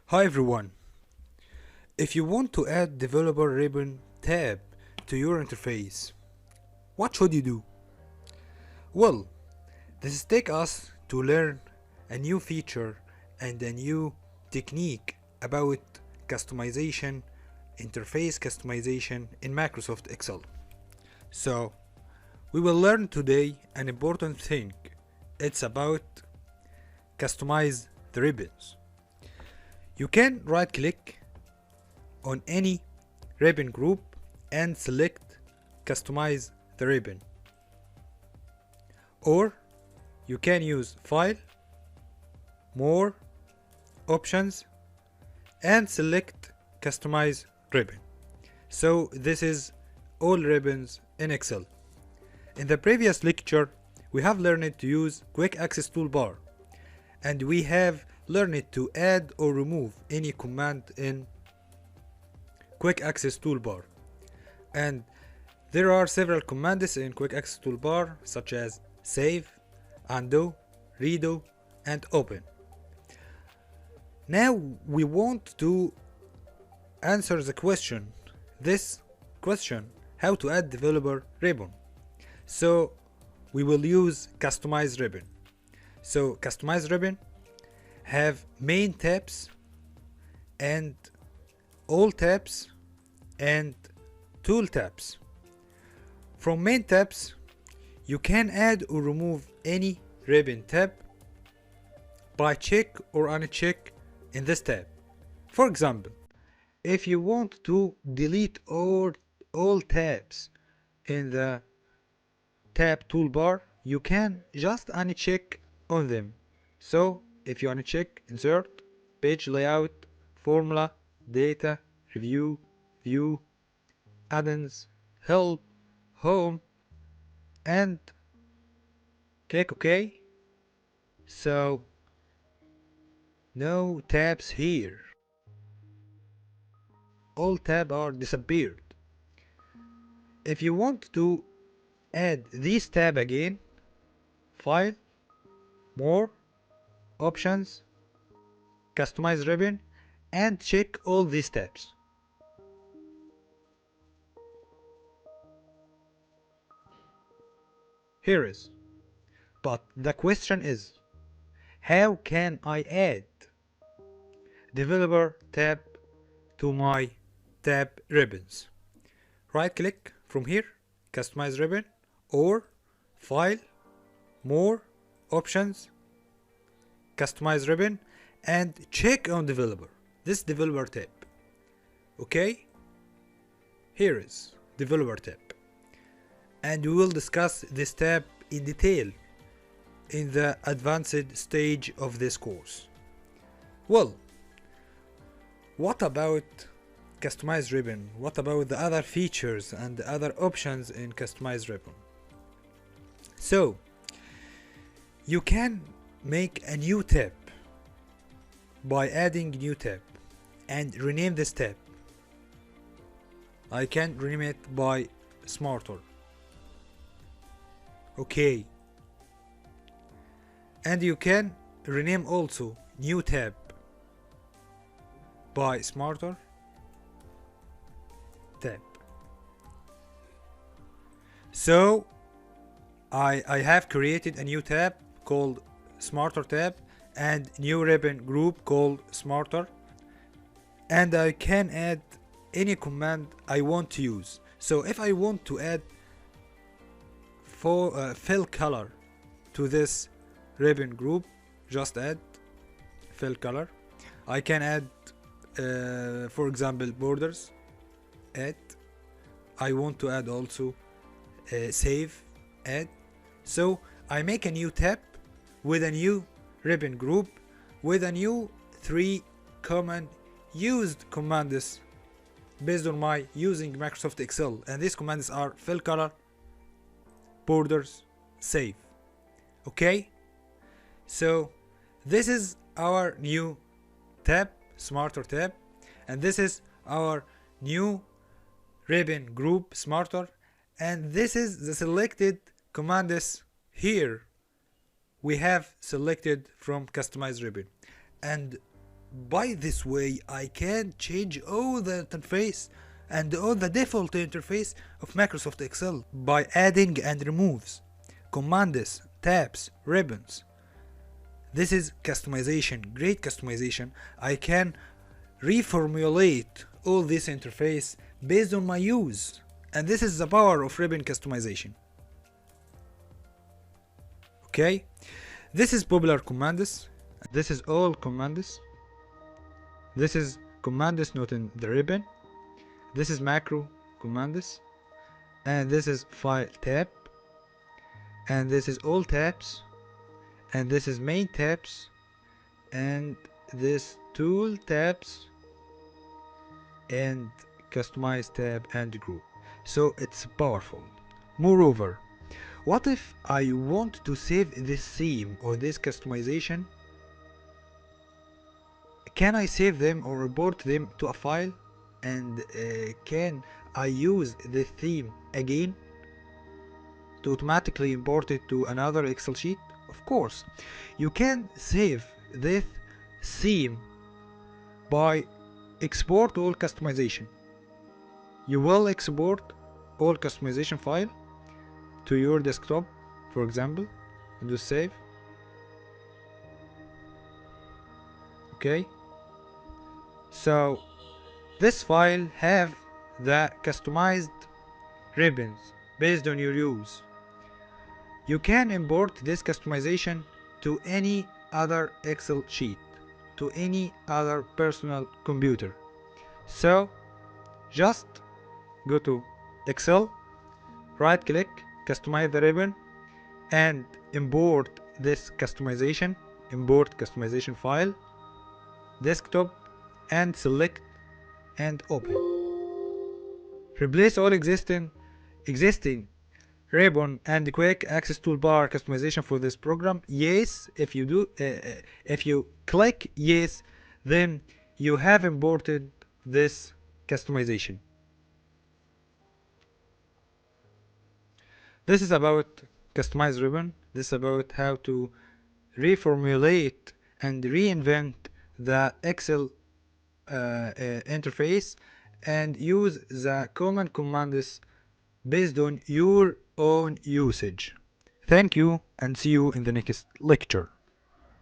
Hi everyone. If you want to add developer ribbon tab to your interface, what should you do? Well, this is take us to learn a new feature and a new technique about customization, interface customization in Microsoft Excel. So, we will learn today an important thing. It's about customize the ribbons. You can right click on any ribbon group and select customize the ribbon, or you can use file, more, options, and select customize ribbon. So this is all ribbons in Excel. In the previous lecture we have learned to use quick access toolbar, and we have learned to add or remove any command in quick access toolbar. And there are several commands in quick access toolbar such as save, undo, redo, and open. Now we want to answer the question, how to add developer ribbon. So we will use customize ribbon. So customize ribbon have main tabs and all tabs and tool tabs. From main tabs you can add or remove any ribbon tab by check or uncheck in this tab. For example, if you want to delete all tabs in the tab toolbar, you can just uncheck on them. So if you uncheck insert, page layout, formula, data, review, view, add-ins, help, home, and click OK. So no tabs here. All tabs are disappeared. If you want to add this tab again, file, more, options, customize ribbon, and check all these tabs. Here is. But the question is, how can I add developer tab to my tab ribbons? Right click from here, customize ribbon, or file, more, options, customize ribbon, and check on developer, this developer tab. Okay, here is developer tab, and we will discuss this tab in detail in the advanced stage of this course. Well, what about customize ribbon? What about the other features and the other options in customize ribbon? So you can make a new tab by adding new tab and rename this tab. I can rename it by smarter. Okay, and you can rename also new tab by smarter tab. So I have created a new tab called smarter tab and new ribbon group called smarter, and I can add any command I want to use. So if I want to add fill color to this ribbon group, just add fill color. I can add for example borders, add. I want to add also save, add. So I make a new tab with a new ribbon group with a new 3 common used commands based on my using Microsoft Excel, and these commands are fill color, borders, save. Okay, so this is our new tab, smarter tab, and this is our new ribbon group, smarter, and this is the selected commands here we have selected from customize ribbon. And by this way I can change all the interface and all the default interface of Microsoft Excel by adding and removes, commands, tabs, ribbons. This is customization, great customization. I can reformulate all this interface based on my use, and this is the power of ribbon customization. Okay, this is popular commands. This is all commands. This is commands not in the ribbon. This is macro commands, and this is file tab, and this is all tabs, and this is main tabs, and this tool tabs, and customize tab and group. So it's powerful. Moreover, what if I want to save this theme or this customization? Can I save them or import them to a file? And can I use the theme again to automatically import it to another Excel sheet? Of course, you can save this theme by export all customization. You will export all customization file to your desktop, for example, and do save. Okay, so this file have the customized ribbons based on your use. You can import this customization to any other Excel sheet, to any other personal computer. So just go to Excel, right click, customize the ribbon, and import this customization, import customization file, desktop, and select and open. Replace all existing ribbon and quick access toolbar customization for this program. Yes, if you do, if you click yes, then you have imported this customization. This is about customized ribbon. This is about how to reformulate and reinvent the Excel interface and use the common commands based on your own usage. Thank you and see you in the next lecture.